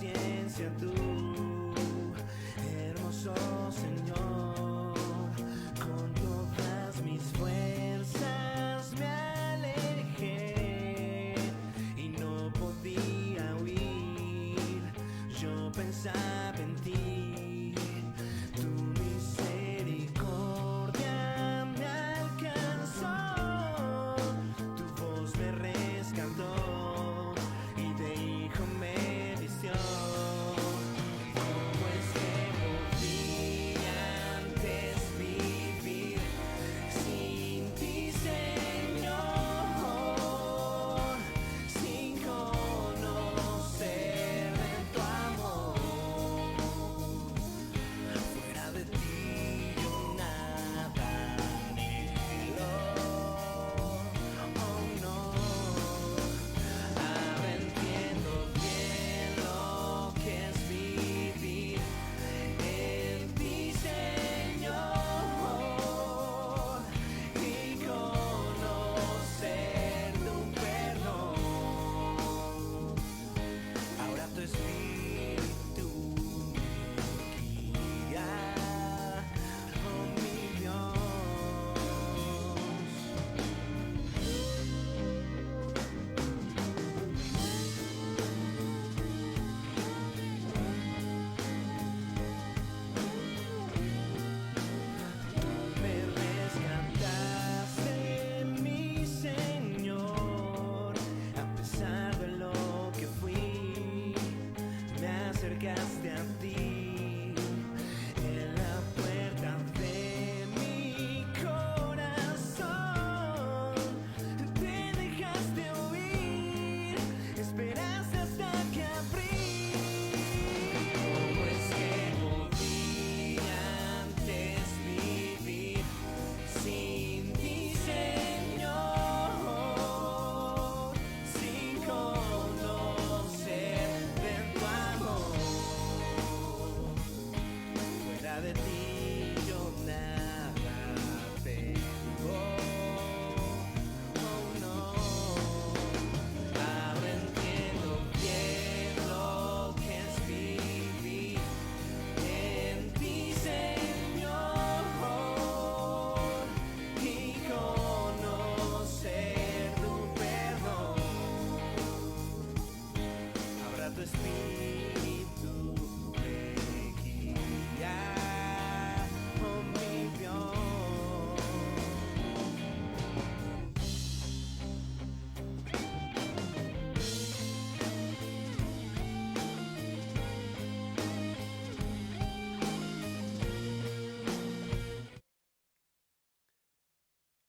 paciencia tú, hermoso Señor. Con todas mis fuerzas me alejé y no podía huir. Yo pensaba en ti, tu misericordia me alcanzó, tu voz me rescató y de hijo me vistió. ¿Cómo es que podía antes vivir sin ti, Señor? Sin conocer de tu amor. Fuera de ti yo nada anhelo. Oh no. Ahora entiendo bien lo que es vivir en ti, Señor, y conocer tu perdón. Ahora tu espíritu me guía, oh mi Dios. Me rescataste, mi Señor, a pesar de lo que fui, me acercaste a ti. En la puerta de mi corazón te dejaste oír, esperaste hasta que abrí. ¿Cómo es que podía antes vivir sin ti, Señor, sin conocer de tu amor? Fuera de ti yo nada tengo. Oh no. Ahora entiendo bien lo que es vivir en ti, Señor, y conocer tu perdón. Ahora tu espíritu me guía, oh mi Dios.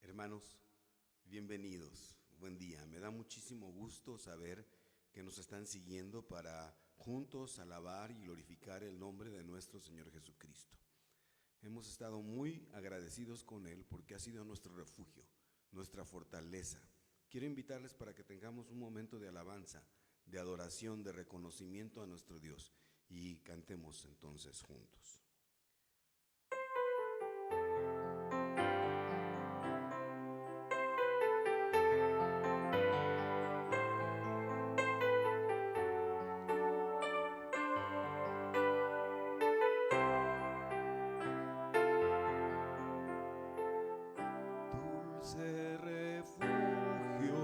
Hermanos, bienvenidos, buen día. Me da muchísimo gusto saber que nos están siguiendo para juntos alabar y glorificar el nombre de nuestro Señor Jesucristo. Hemos estado muy agradecidos con Él porque ha sido nuestro refugio, nuestra fortaleza. Quiero invitarles para que tengamos un momento de alabanza, de adoración, de reconocimiento a nuestro Dios y cantemos entonces juntos. Dulce refugio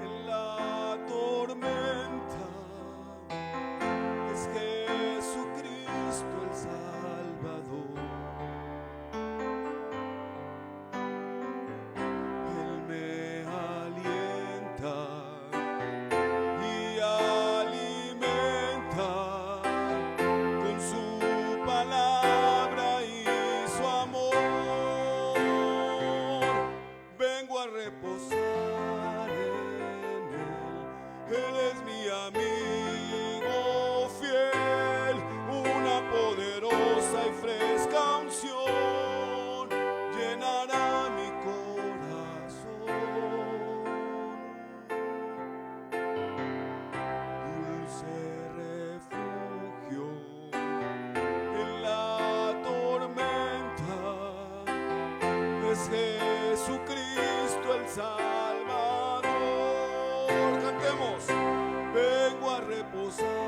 en la tormenta es Jesucristo el Salvador. Él me alienta y alimenta con su palabra y su amor. Vengo a reposar en Él. Él es mi amigo fiel, una poderosa y fresca unción llenará mi corazón. Dulce refugio en la tormenta es Jesucristo el Salvador. Cantemos, vengo a reposar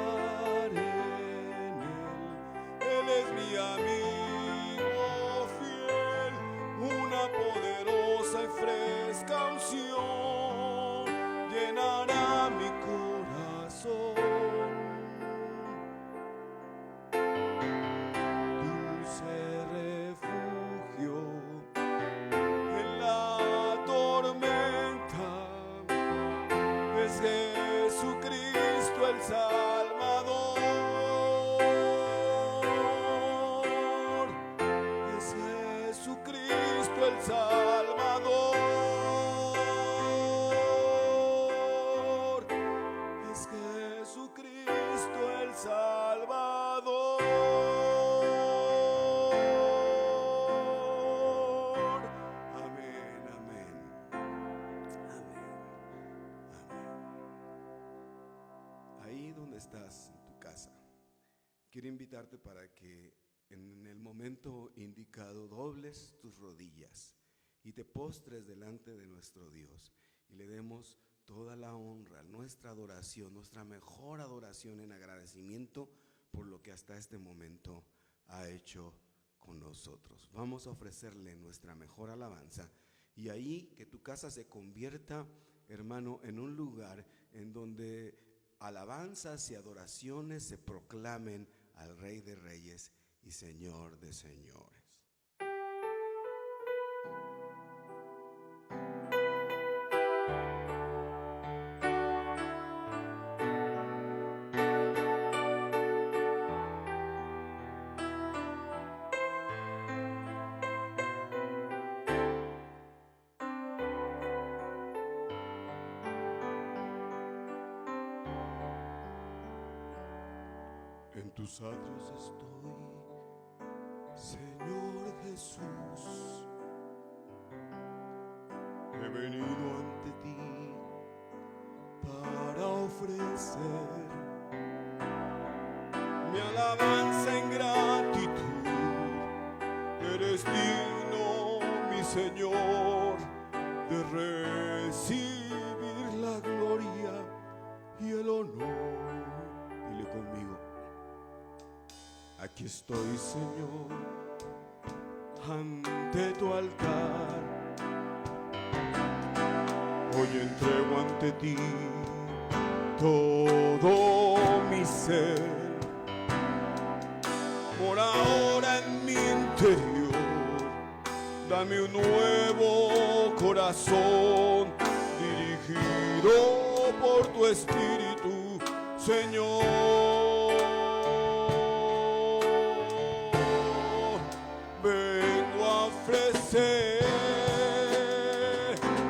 amigo fiel, una poderosa y fresca unción llenará mi corazón. Dulce refugio en la tormenta es Jesucristo el Salvador. Es Jesucristo el Salvador. Es Jesucristo el Salvador. Amén, amén. Amén. Amén. Ahí donde estás, en tu casa, quiero invitarte para que en el momento indicado dobles tus rodillas y te postres delante de nuestro Dios y le demos toda la honra, nuestra adoración, nuestra mejor adoración en agradecimiento por lo que hasta este momento ha hecho con nosotros. Vamos a ofrecerle nuestra mejor alabanza y ahí que tu casa se convierta, hermano, en un lugar en donde alabanzas y adoraciones se proclamen al Rey de Reyes y Señor de señores. En tus atrios estoy, Señor Jesús. He venido ante ti para ofrecer mi alabanza en gratitud. Eres digno, mi Señor, de recibir la gloria y el honor. Dile conmigo. Aquí estoy, Señor, ante tu altar. Hoy entrego ante ti todo mi ser. Por ahora en mi interior, dame un nuevo corazón dirigido por tu Espíritu, Señor. Vengo a ofrecer,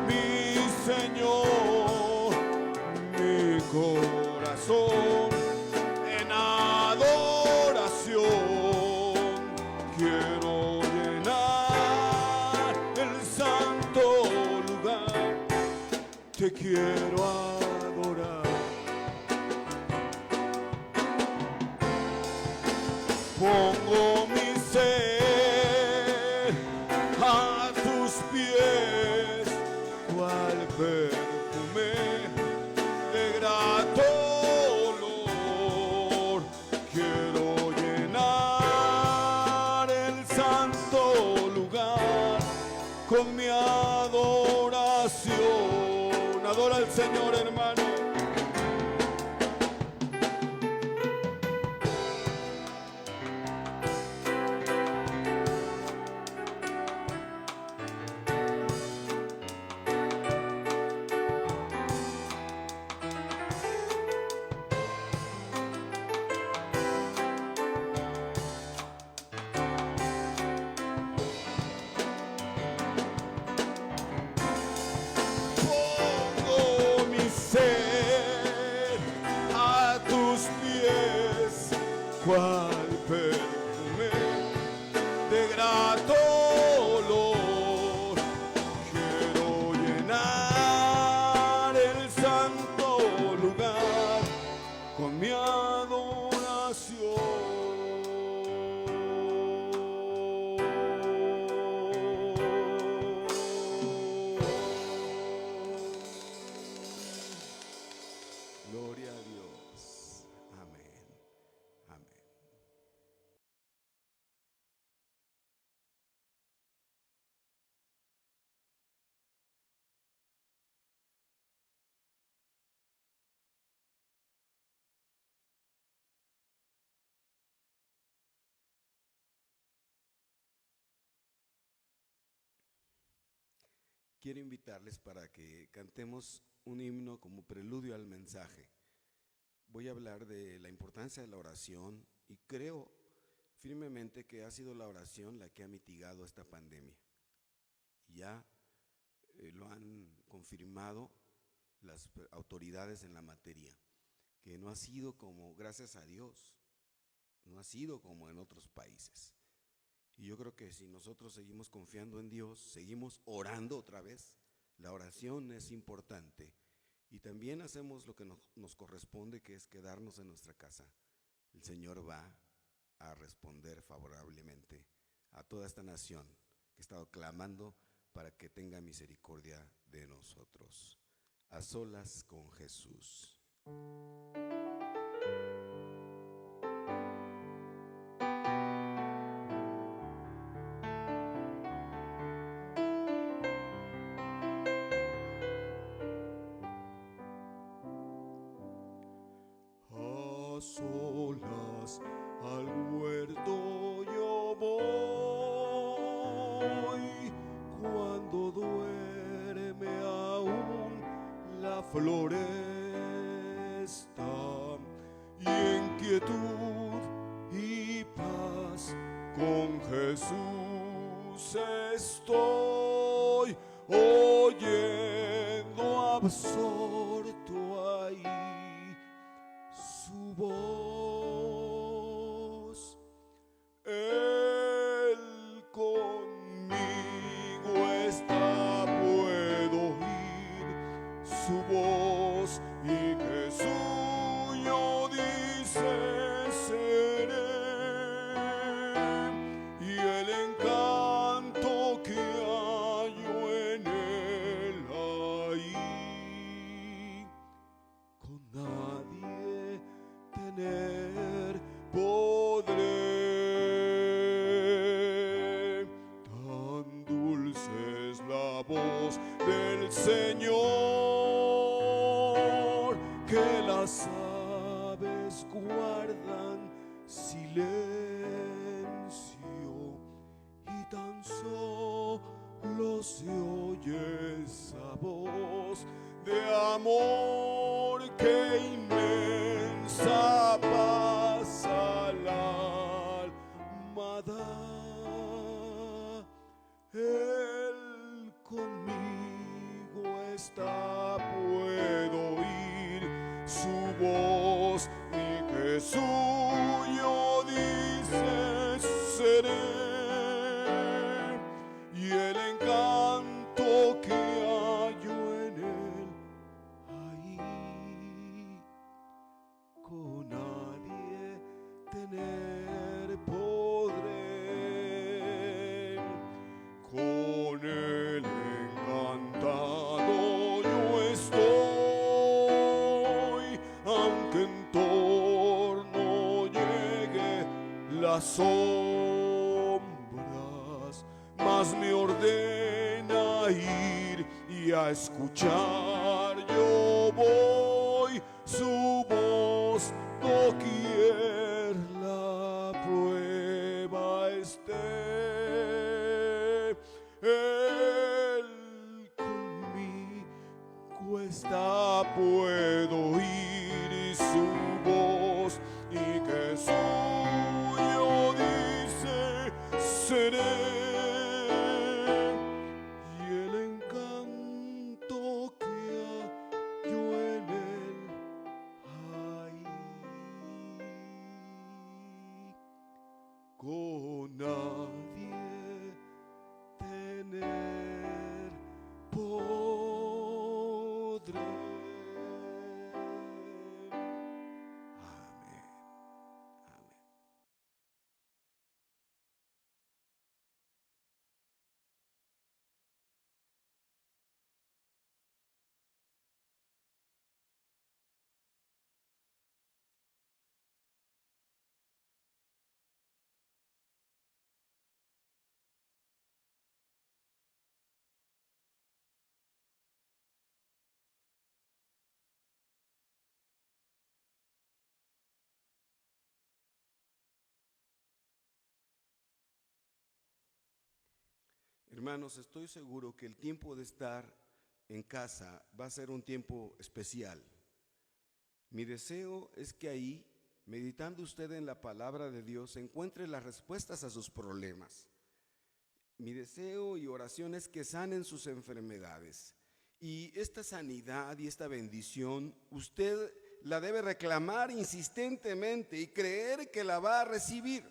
mi Señor, mi corazón en adoración. Quiero llenar el santo lugar, te quiero adorar. Pongo mi ser a tus pies, cual perfume de grato olor. Quiero llenar el santo lugar con mi adoración. Adora al Señor, hermano. Cual perfume de grato olor. Quiero llenar el santo lugar con mi adoración. Gloria a Dios. Amén. Amén. quiero invitarles para que cantemos un himno como preludio al mensaje. Voy a hablar de la importancia de la oración y creo firmemente que ha sido la oración la que ha mitigado esta pandemia. Ya lo han confirmado las autoridades en la materia, que no ha sido como, gracias a Dios, no ha sido como en otros países. Y yo creo que si nosotros seguimos confiando en Dios, seguimos orando otra vez, la oración es importante. Y también hacemos lo que nos corresponde, que es quedarnos en nuestra casa. El Señor va a responder favorablemente a toda esta nación que ha estado clamando para que tenga misericordia de nosotros. A solas con Jesús. A solas al huerto yo voy, cuando duerme aún la floresta, y en quietud y paz con Jesús estoy, oyendo absorto ahí su voz. Él conmigo está, puedo oír su voz, y que suyo dice seré, y el encanto que hallo en él ahí, con nadie tener podré. Tan dulce es la voz del Señor, que las aves guardan silencio, y tan solo se oye esa voz de amor que inmensa paz al alma da. Él conmigo está, puedo oír su voz, y que suyo dice seré, y el encanto que hallo en él ahí, con nadie tener podré. Con él encantado yo estoy, aunque en torno llegue las sombras, mas me ordena ir y a escuchar yo voy su voz, doquier la prueba esté. Él conmigo está, puedo oír su voz, y que suyo dice seré, y el encanto que hallo en él ahí, con nadie tener podré. Hermanos, estoy seguro que el tiempo de estar en casa va a ser un tiempo especial. Mi deseo es que ahí, meditando usted en la palabra de Dios, encuentre las respuestas a sus problemas. Mi deseo y oración es que sanen sus enfermedades. Y esta sanidad y esta bendición, usted la debe reclamar insistentemente y creer que la va a recibir.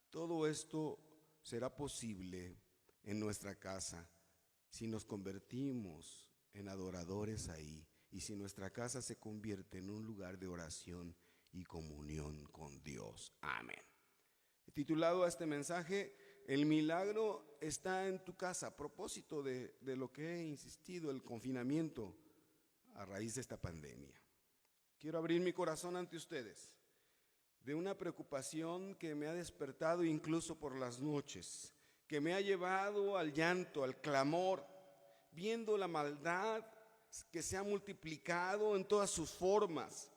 Todo esto será posible en nuestra casa si nos convertimos en adoradores ahí y si nuestra casa se convierte en un lugar de oración y comunión con Dios. Amén. He titulado a este mensaje: el milagro está en tu casa, a propósito de lo que he insistido, el confinamiento a raíz de esta pandemia. Quiero abrir mi corazón ante ustedes de una preocupación que me ha despertado incluso por las noches, que me ha llevado al llanto, al clamor, viendo la maldad que se ha multiplicado en todas sus formas.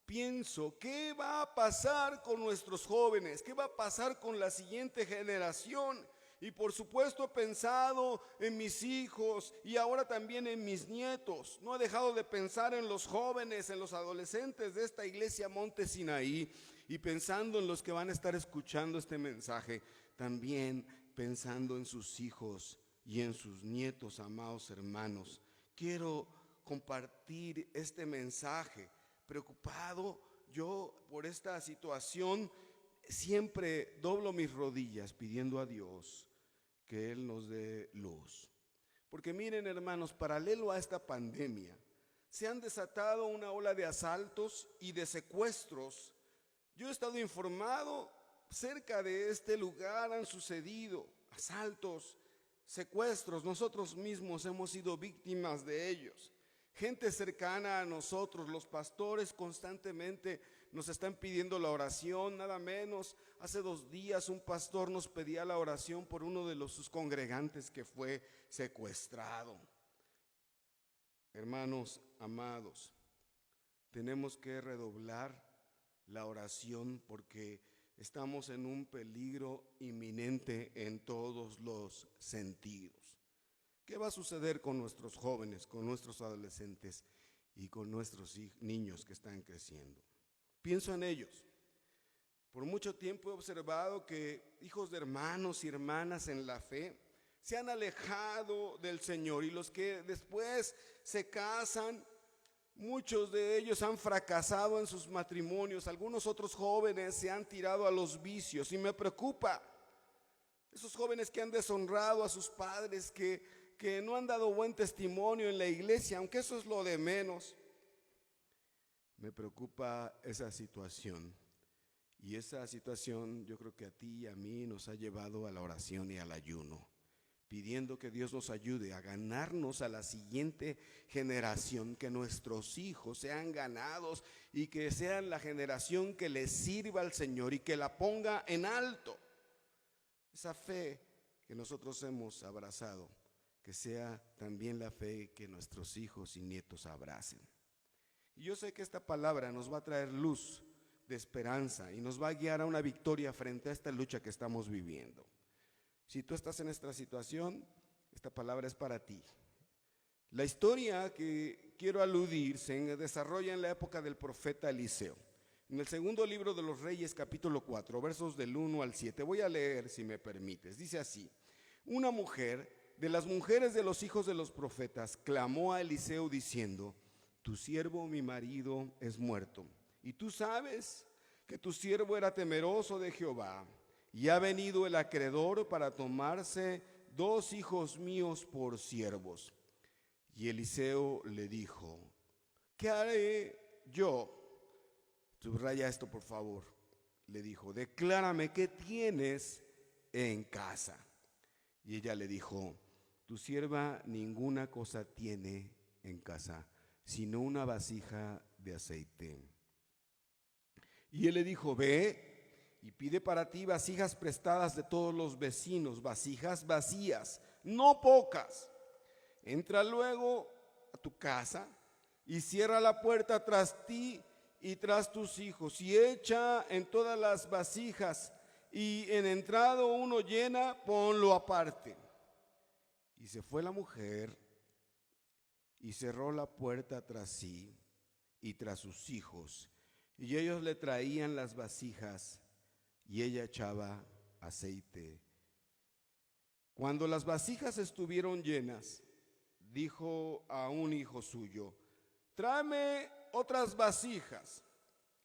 Pienso, ¿qué va a pasar con nuestros jóvenes? ¿Qué va a pasar con la siguiente generación? Y por supuesto he pensado en mis hijos y ahora también en mis nietos. No he dejado de pensar en los jóvenes, en los adolescentes de esta iglesia Monte Sinaí, y pensando en los que van a estar escuchando este mensaje, también pensando en sus hijos y en sus nietos, amados hermanos. Quiero compartir este mensaje. Preocupado yo por esta situación, siempre doblo mis rodillas pidiendo a Dios que Él nos dé luz. Porque miren, hermanos, paralelo a esta pandemia, se han desatado una ola de asaltos y de secuestros. Yo he estado informado, cerca de este lugar han sucedido asaltos, secuestros. Nosotros mismos hemos sido víctimas de ellos. Gente cercana a nosotros, los pastores, constantemente nos están pidiendo la oración, nada menos. Hace 2 días un pastor nos pedía la oración por uno de sus congregantes que fue secuestrado. Hermanos amados, tenemos que redoblar la oración porque estamos en un peligro inminente en todos los sentidos. ¿Qué va a suceder con nuestros jóvenes, con nuestros adolescentes y con nuestros niños que están creciendo? Pienso en ellos. Por mucho tiempo he observado que hijos de hermanos y hermanas en la fe se han alejado del Señor, y los que después se casan, muchos de ellos han fracasado en sus matrimonios. Algunos otros jóvenes se han tirado a los vicios, y me preocupa esos jóvenes que han deshonrado a sus padres, que no han dado buen testimonio en la iglesia, aunque eso es lo de menos. Me preocupa esa situación, y esa situación yo creo que a ti y a mí nos ha llevado a la oración y al ayuno, pidiendo que Dios nos ayude a ganarnos a la siguiente generación, que nuestros hijos sean ganados y que sean la generación que le sirva al Señor y que la ponga en alto. Esa fe que nosotros hemos abrazado, que sea también la fe que nuestros hijos y nietos abracen. Y yo sé que esta palabra nos va a traer luz de esperanza y nos va a guiar a una victoria frente a esta lucha que estamos viviendo. Si tú estás en esta situación, esta palabra es para ti. La historia que quiero aludir se desarrolla en la época del profeta Eliseo. En el segundo libro de los Reyes, capítulo 4, versos del 1 al 7. Voy a leer, si me permites. Dice así: una mujer de las mujeres de los hijos de los profetas clamó a Eliseo diciendo: tu siervo, mi marido, es muerto, y tú sabes que tu siervo era temeroso de Jehová, y ha venido el acreedor para tomarse 2 hijos míos por siervos. Y Eliseo le dijo: ¿qué haré yo? Subraya esto, por favor. Le dijo: declárame qué tienes en casa. Y ella le dijo: tu sierva ninguna cosa tiene en casa, sino una vasija de aceite. Y él le dijo: ve y pide para ti vasijas prestadas de todos los vecinos, vasijas vacías, no pocas. Entra luego a tu casa y cierra la puerta tras ti y tras tus hijos, y echa en todas las vasijas, y en entrado uno llena, ponlo aparte. Y se fue la mujer y cerró la puerta tras sí y tras sus hijos. Y ellos le traían las vasijas y ella echaba aceite. Cuando las vasijas estuvieron llenas, dijo a un hijo suyo: tráeme otras vasijas.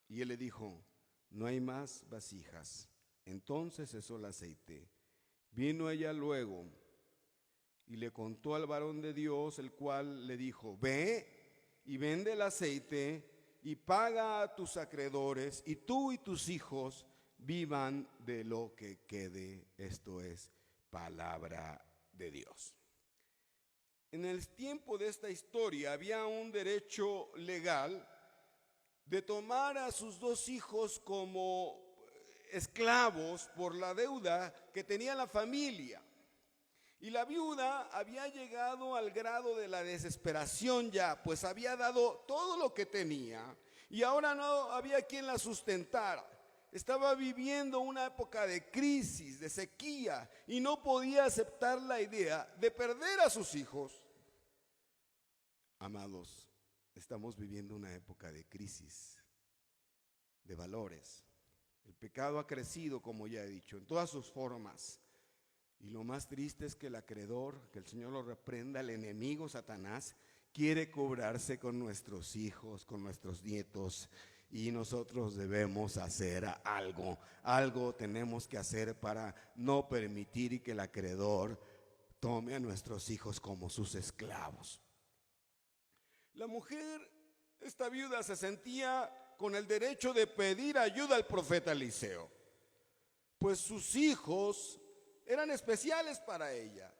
Y él le dijo: no hay más vasijas. Entonces cesó el aceite. Vino ella luego y le contó al varón de Dios, el cual le dijo: ve y vende el aceite y paga a tus acreedores, y tú y tus hijos vivan de lo que quede. Esto es palabra de Dios. En el tiempo de esta historia había un derecho legal de tomar a sus dos hijos como esclavos por la deuda que tenía la familia. Y la viuda había llegado al grado de la desesperación ya, pues había dado todo lo que tenía y ahora no había quien la sustentara. Estaba viviendo una época de crisis, de sequía, y no podía aceptar la idea de perder a sus hijos. Amados, estamos viviendo una época de crisis, de valores. El pecado ha crecido, como ya he dicho, en todas sus formas. Y lo más triste es que el acreedor, que el Señor lo reprenda, el enemigo Satanás, quiere cobrarse con nuestros hijos, con nuestros nietos. Y nosotros debemos hacer algo. Algo tenemos que hacer para no permitir que el acreedor tome a nuestros hijos como sus esclavos. La mujer, esta viuda, se sentía con el derecho de pedir ayuda al profeta Eliseo, pues sus hijos eran especiales para ella.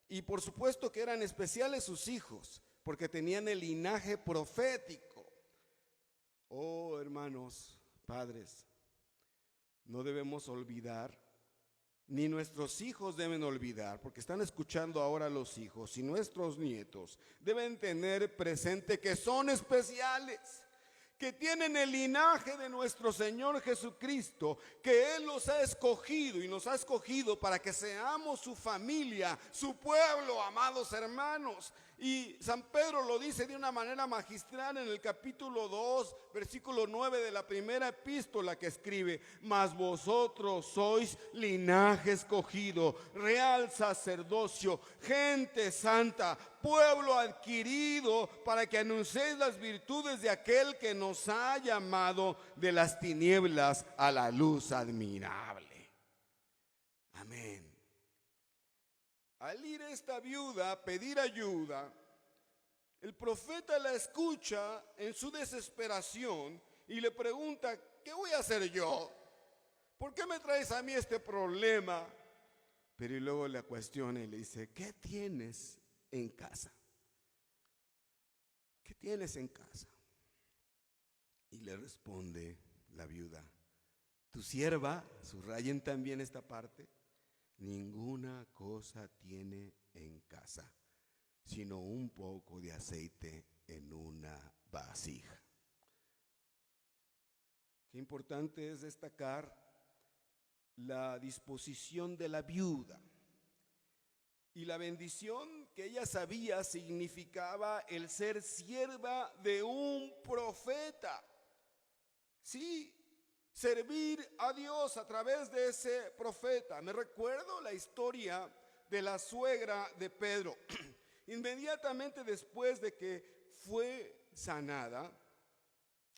Y por supuesto que eran especiales sus hijos, porque tenían el linaje profético. Oh, hermanos, padres, no debemos olvidar, ni nuestros hijos deben olvidar, porque están escuchando ahora los hijos, y nuestros nietos deben tener presente que son especiales, que tienen el linaje de nuestro Señor Jesucristo, que Él los ha escogido y nos ha escogido para que seamos su familia, su pueblo, amados hermanos. Y San Pedro lo dice de una manera magistral en el capítulo 2, versículo 9 de la primera epístola que escribe: mas vosotros sois linaje escogido, real sacerdocio, gente santa, pueblo adquirido, para que anunciéis las virtudes de aquel que nos ha llamado de las tinieblas a la luz admirable. Amén. Al ir esta viuda a pedir ayuda, el profeta la escucha en su desesperación y le pregunta: ¿qué voy a hacer yo? ¿Por qué me traes a mí este problema? Pero y luego la cuestiona y le dice: ¿qué tienes en casa? ¿Qué tienes en casa? Y le responde la viuda: tu sierva, subrayen también esta parte, ninguna cosa tiene en casa, sino un poco de aceite en una vasija. Qué importante es destacar la disposición de la viuda. Y la bendición que ella sabía significaba el ser sierva de un profeta. Sí, servir a Dios a través de ese profeta. Me recuerdo la historia de la suegra de Pedro. Inmediatamente después de que fue sanada,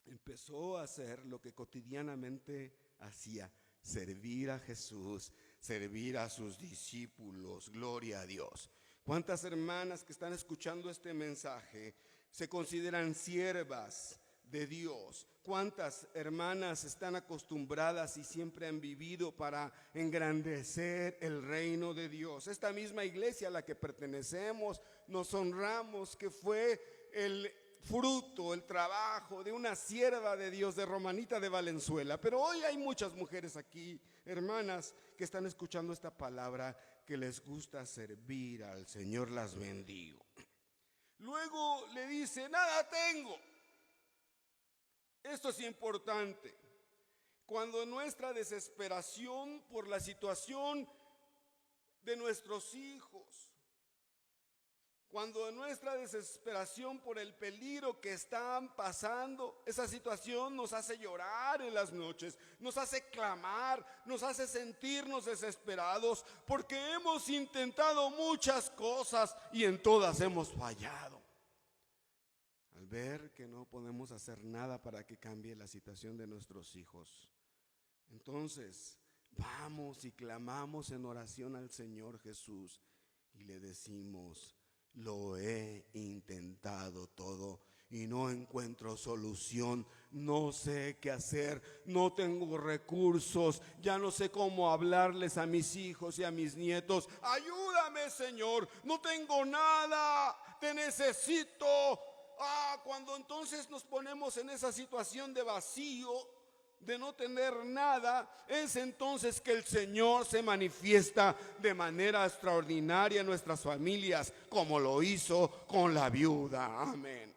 empezó a hacer lo que cotidianamente hacía: servir a Jesús, servir a sus discípulos. Gloria a Dios. ¿Cuántas hermanas que están escuchando este mensaje se consideran siervas de Dios? ¿Cuántas hermanas están acostumbradas y siempre han vivido para engrandecer el reino de Dios? Esta misma iglesia a la que pertenecemos, nos honramos que fue el fruto, el trabajo de una sierva de Dios, de Romanita de Valenzuela. Pero hoy hay muchas mujeres aquí, hermanas, que están escuchando esta palabra, que les gusta servir al Señor. Las bendigo. Luego le dice: nada tengo. Esto es importante. Cuando nuestra desesperación por la situación de nuestros hijos, Cuando en nuestra desesperación por el peligro que están pasando, esa situación nos hace llorar en las noches, nos hace clamar, nos hace sentirnos desesperados, porque hemos intentado muchas cosas y en todas hemos fallado. Al ver que no podemos hacer nada para que cambie la situación de nuestros hijos, entonces vamos y clamamos en oración al Señor Jesús y le decimos: lo he intentado todo y no encuentro solución, no sé qué hacer, no tengo recursos, ya no sé cómo hablarles a mis hijos y a mis nietos. Ayúdame, Señor, no tengo nada, te necesito. Cuando entonces nos ponemos en esa situación de vacío, de no tener nada, es entonces que el Señor se manifiesta de manera extraordinaria en nuestras familias, como lo hizo con la viuda. Amén.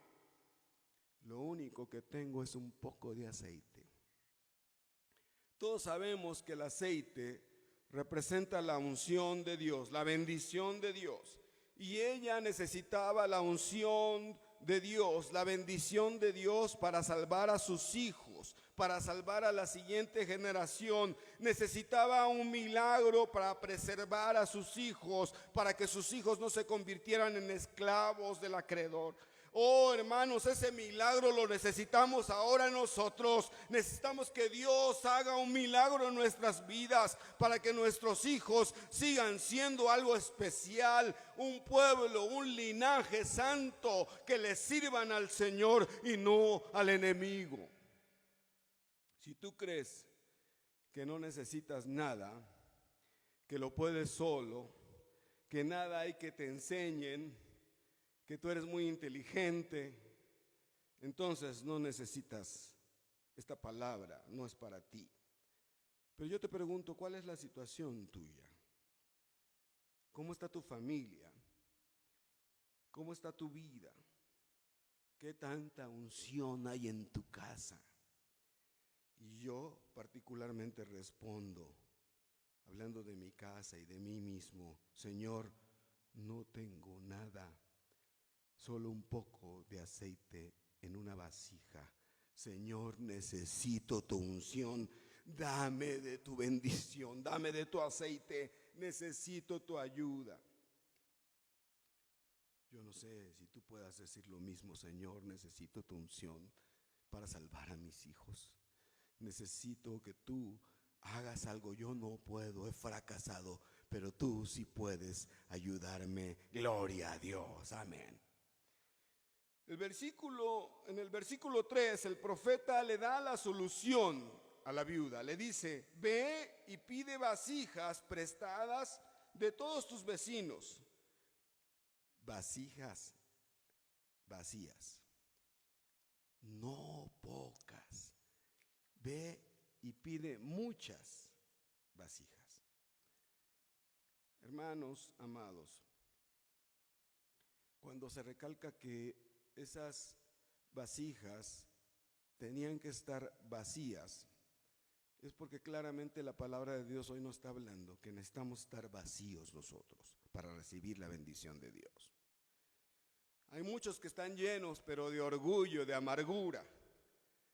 Lo único que tengo es un poco de aceite. Todos sabemos que el aceite representa la unción de Dios, la bendición de Dios, y ella necesitaba la unción de Dios, la bendición de Dios para salvar a sus hijos, para salvar a la siguiente generación. Necesitaba un milagro para preservar a sus hijos, para que sus hijos no se convirtieran en esclavos del acreedor. Oh, hermanos, ese milagro lo necesitamos ahora nosotros. Necesitamos que Dios haga un milagro en nuestras vidas para que nuestros hijos sigan siendo algo especial, un pueblo, un linaje santo, que le sirvan al Señor y no al enemigo. Si tú crees que no necesitas nada, que lo puedes solo, que nada hay que te enseñen, que tú eres muy inteligente, entonces no necesitas esta palabra, no es para ti. Pero yo te pregunto, ¿cuál es la situación tuya? ¿Cómo está tu familia? ¿Cómo está tu vida? ¿Qué tanta unción hay en tu casa? Y yo particularmente respondo, hablando de mi casa y de mí mismo: Señor, no tengo nada, solo un poco de aceite en una vasija. Señor, necesito tu unción, dame de tu bendición, dame de tu aceite, necesito tu ayuda. Yo no sé si tú puedas decir lo mismo: Señor, necesito tu unción para salvar a mis hijos. Necesito que tú hagas algo, yo no puedo, he fracasado, pero tú sí puedes ayudarme. Gloria a Dios, amén. En el versículo 3, el profeta le da la solución a la viuda. Le dice: ve y pide vasijas prestadas de todos tus vecinos. Vasijas vacías, no pocas. Ve y pide muchas vasijas. Hermanos amados, cuando se recalca que esas vasijas tenían que estar vacías, es porque claramente la palabra de Dios hoy nos está hablando que necesitamos estar vacíos nosotros para recibir la bendición de Dios. Hay muchos que están llenos, pero de orgullo, de amargura,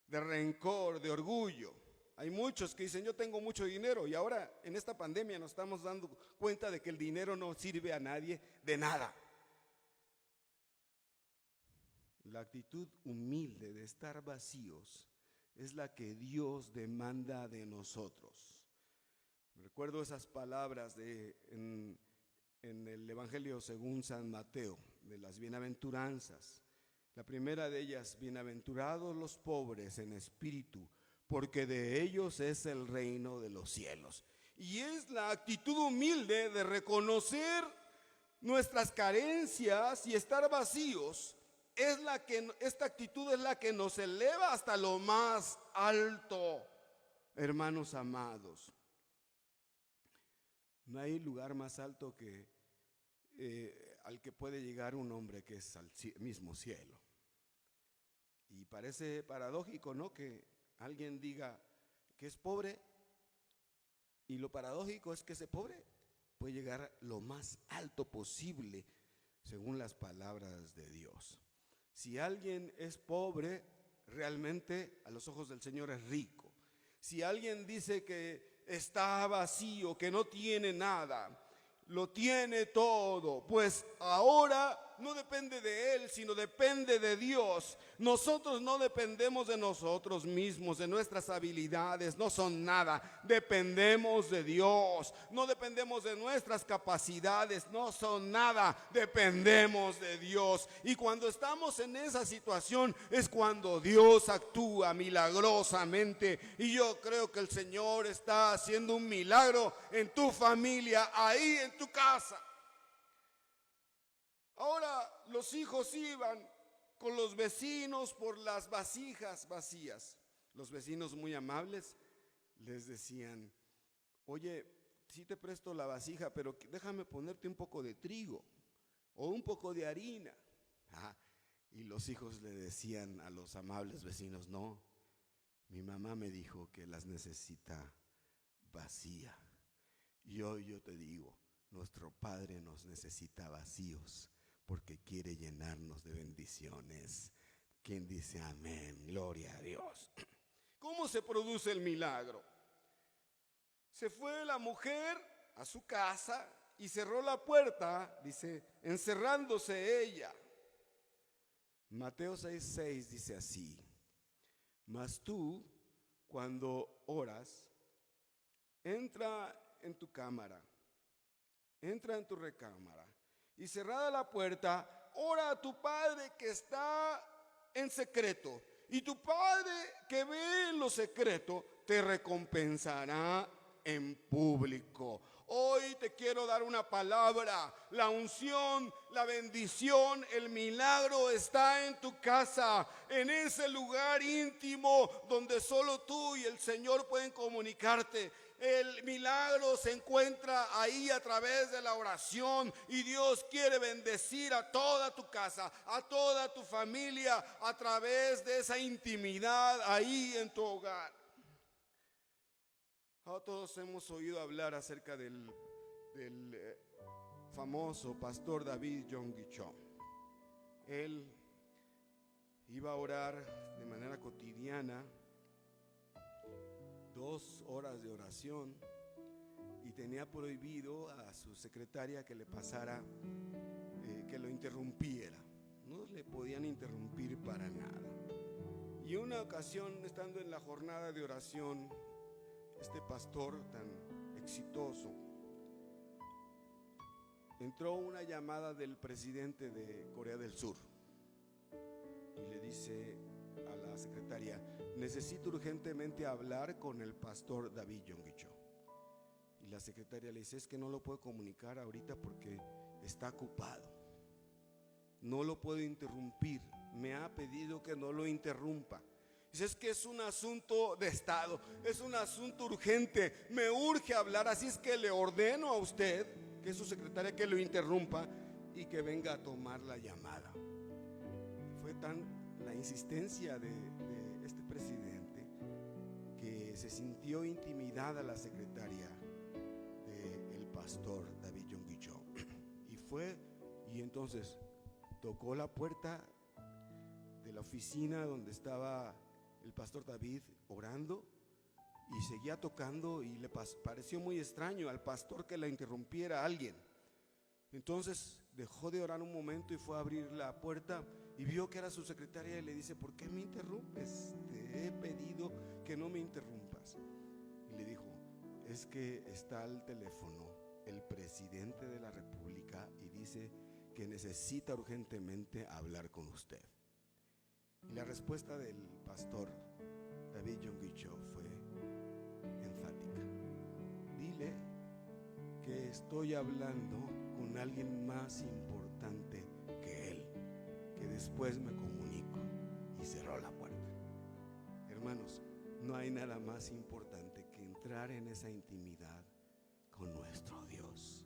de rencor, de orgullo. Hay muchos que dicen: yo tengo mucho dinero, y ahora en esta pandemia nos estamos dando cuenta de que el dinero no sirve a nadie de nada. La actitud humilde de estar vacíos es la que Dios demanda de nosotros. Recuerdo esas palabras en el Evangelio según San Mateo, de las bienaventuranzas. La primera de ellas: bienaventurados los pobres en espíritu, porque de ellos es el reino de los cielos. Y es la actitud humilde de reconocer nuestras carencias y estar vacíos. Esta actitud es la que nos eleva hasta lo más alto, hermanos amados. No hay lugar más alto que al que puede llegar un hombre, que es al mismo cielo. Y parece paradójico, ¿no?, que alguien diga que es pobre, y lo paradójico es que ese pobre puede llegar lo más alto posible. según las palabras de Dios. Si alguien es pobre, realmente a los ojos del Señor es rico. Si alguien dice que está vacío, que no tiene nada, lo tiene todo, pues ahora no depende de él, sino depende de Dios. Nosotros no dependemos de nosotros mismos, de nuestras habilidades, no son nada. Dependemos de Dios, no dependemos de nuestras capacidades, no son nada. Dependemos de Dios. Y cuando estamos en esa situación es cuando Dios actúa milagrosamente. Y yo creo que el Señor está haciendo un milagro en tu familia, ahí en tu casa. Ahora los hijos iban con los vecinos por las vasijas vacías. Los vecinos, muy amables, les decían: oye, sí te presto la vasija, pero déjame ponerte un poco de trigo o un poco de harina. Y los hijos le decían a los amables vecinos: no, mi mamá me dijo que las necesita vacía. Y hoy yo te digo, nuestro Padre nos necesita vacíos, porque quiere llenarnos de bendiciones. ¿Quién dice amén? Gloria a Dios. ¿Cómo se produce el milagro? Se fue la mujer a su casa y cerró la puerta, dice, encerrándose ella. Mateo 6:6 dice así: mas tú, cuando oras, entra en tu cámara, entra en tu recámara, y cerrada la puerta, ora a tu Padre que está en secreto, y tu Padre que ve en lo secreto te recompensará en público. Hoy te quiero dar una palabra: la unción, la bendición, el milagro está en tu casa, en ese lugar íntimo donde solo tú y el Señor pueden comunicarte. El milagro se encuentra ahí a través de la oración, y Dios quiere bendecir a toda tu casa, a toda tu familia, a través de esa intimidad ahí en tu hogar. Todos hemos oído hablar acerca del famoso pastor David Yonggi Cho. Él iba a orar de manera cotidiana 2 horas de oración, y tenía prohibido a su secretaria que le pasara, que lo interrumpiera. No le podían interrumpir para nada. Y una ocasión, estando en la jornada de oración, este pastor tan exitoso, entró una llamada del presidente de Corea del Sur y le dice a la secretaria: necesito urgentemente hablar con el pastor David Yonggi Cho. Y la secretaria le dice: es que no lo puedo comunicar ahorita porque está ocupado, no lo puedo interrumpir, me ha pedido que no lo interrumpa. Dice: es que es un asunto de Estado, es un asunto urgente, me urge hablar, así es que le ordeno a usted, que es su secretaria, que lo interrumpa y que venga a tomar la llamada. Fue tan la insistencia de este presidente que se sintió intimidada la secretaria del pastor David Yonggi Cho. Y fue, y entonces tocó la puerta de la oficina donde estaba el pastor David orando, y seguía tocando, y le pareció muy extraño al pastor que la interrumpiera a alguien. Entonces dejó de orar un momento y fue a abrir la puerta y vio que era su secretaria, y le dice: ¿por qué me interrumpes? Te he pedido que no me interrumpas. Y le dijo: es que está al teléfono el presidente de la República y dice que necesita urgentemente hablar con usted. Y la respuesta del pastor David Yonggi Cho fue enfática: dile que estoy hablando con alguien más importante que él, que después me comunico. Y cerró la puerta. Hermanos, no hay nada más importante que entrar en esa intimidad con nuestro Dios.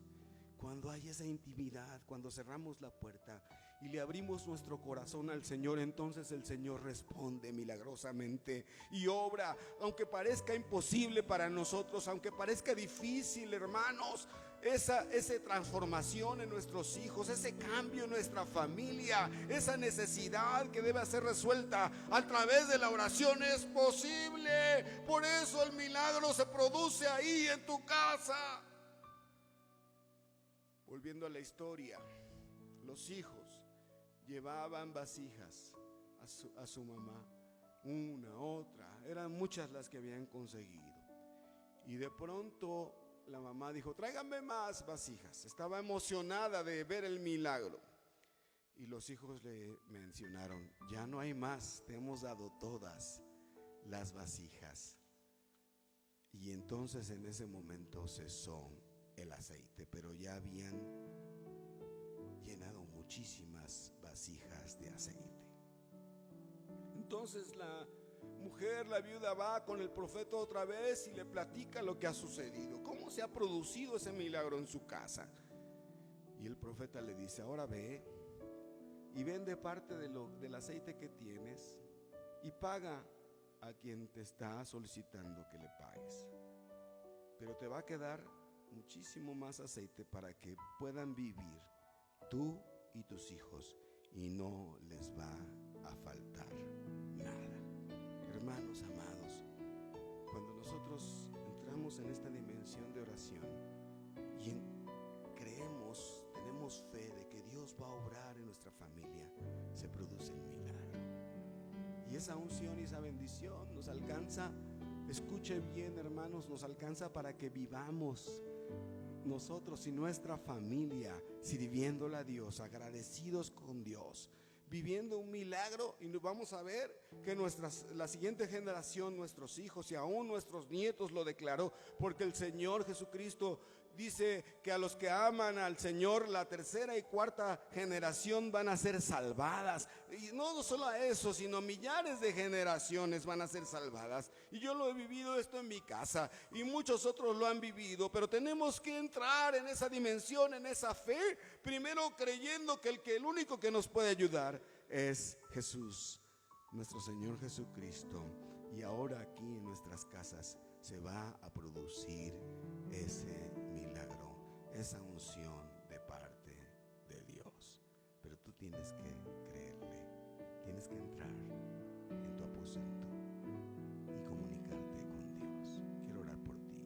Cuando hay esa intimidad, cuando cerramos la puerta y le abrimos nuestro corazón al Señor, entonces el Señor responde milagrosamente y obra, aunque parezca imposible para nosotros, aunque parezca difícil, hermanos. Esa transformación en nuestros hijos, ese cambio en nuestra familia, esa necesidad que debe ser resuelta a través de la oración es posible. Por eso el milagro se produce ahí en tu casa. Volviendo a la historia, los hijos llevaban vasijas a su mamá, una, otra, eran muchas las que habían conseguido. Y de pronto la mamá dijo: tráiganme más vasijas. Estaba emocionada de ver el milagro. Y los hijos le mencionaron: ya no hay más, te hemos dado todas las vasijas. Y entonces en ese momento cesó el aceite, pero ya habían llenado muchísimas vasijas de aceite. Entonces la mujer, la viuda, va con el profeta otra vez y le platica lo que ha sucedido, cómo se ha producido ese milagro en su casa. Y el profeta le dice: ahora ve y vende parte del aceite que tienes y paga a quien te está solicitando que le pagues, pero te va a quedar muchísimo más aceite para que puedan vivir tú y tus hijos y no les va a faltar nada. Hermanos amados, cuando nosotros entramos en esta dimensión de oración y creemos, tenemos fe de que Dios va a obrar en nuestra familia, se produce el milagro. Y esa unción y esa bendición nos alcanza, escuche bien, hermanos, nos alcanza para que vivamos nosotros y nuestra familia sirviéndole a Dios, agradecidos con Dios, viviendo un milagro. Y vamos a ver que la siguiente generación, nuestros hijos y aún nuestros nietos lo declaró, porque el Señor Jesucristo dice que a los que aman al Señor, la tercera y cuarta generación van a ser salvadas. Y no solo a eso, sino millares de generaciones van a ser salvadas. Y yo lo he vivido esto en mi casa y muchos otros lo han vivido, pero tenemos que entrar en esa dimensión, en esa fe, primero creyendo que el único que nos puede ayudar es Jesús, nuestro Señor Jesucristo. Y ahora aquí en nuestras casas se va a producir ese milagro, esa unción de parte de Dios. Pero tú tienes que creerle, tienes que entrar en tu aposento y comunicarte con Dios. Quiero orar por ti,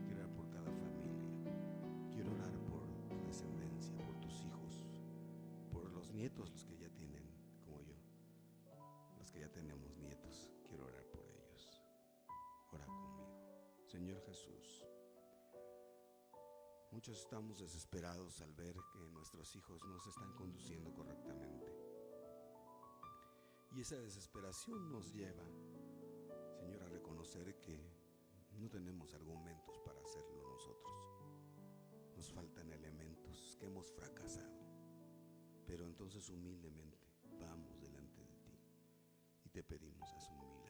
quiero orar por cada familia, quiero orar por tu descendencia, por tus hijos, por los nietos, los que ya tienen, como yo, los que ya tenemos nietos. Quiero orar por ellos. Ora conmigo. Señor Jesús, muchos estamos desesperados al ver que nuestros hijos no se están conduciendo correctamente. Y esa desesperación nos lleva, Señor, a reconocer que no tenemos argumentos para hacerlo nosotros. Nos faltan elementos, que hemos fracasado. Pero entonces humildemente vamos delante de ti y te pedimos, haz un milagro.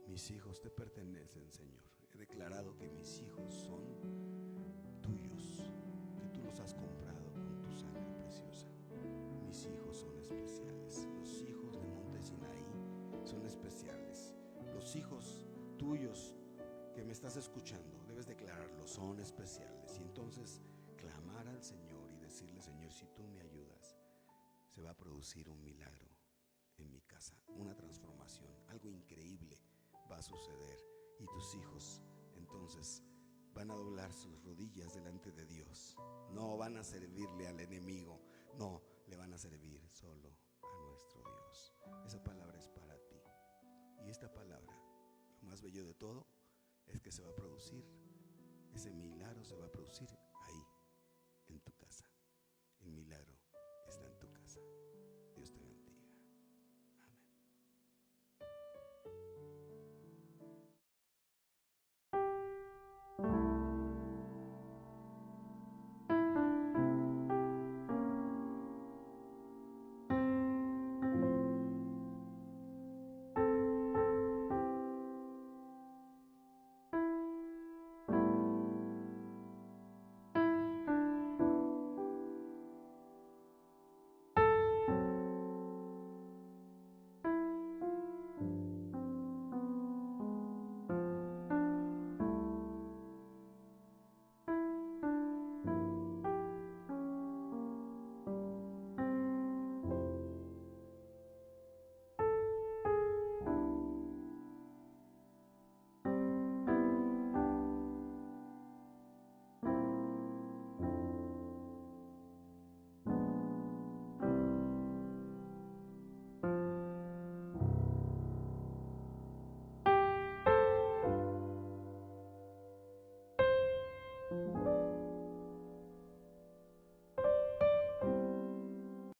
Mis hijos te pertenecen, Señor. He declarado que mis hijos son tuyos, que tú los has comprado con tu sangre preciosa. Mis hijos son especiales. Los hijos de Monte Sinaí son especiales. Los hijos tuyos que me estás escuchando, debes declararlo, son especiales. Y entonces clamar al Señor y decirle: Señor, si tú me ayudas, se va a producir un milagro en mi casa, una transformación, algo increíble va a suceder. Y tus hijos entonces van a doblar sus rodillas delante de Dios. No van a servirle al enemigo, no, le van a servir solo a nuestro Dios. Esa palabra es para ti. Y esta palabra, lo más bello de todo, es que se va a producir, ese milagro se va a producir ahí, en tu casa. El milagro está en tu casa.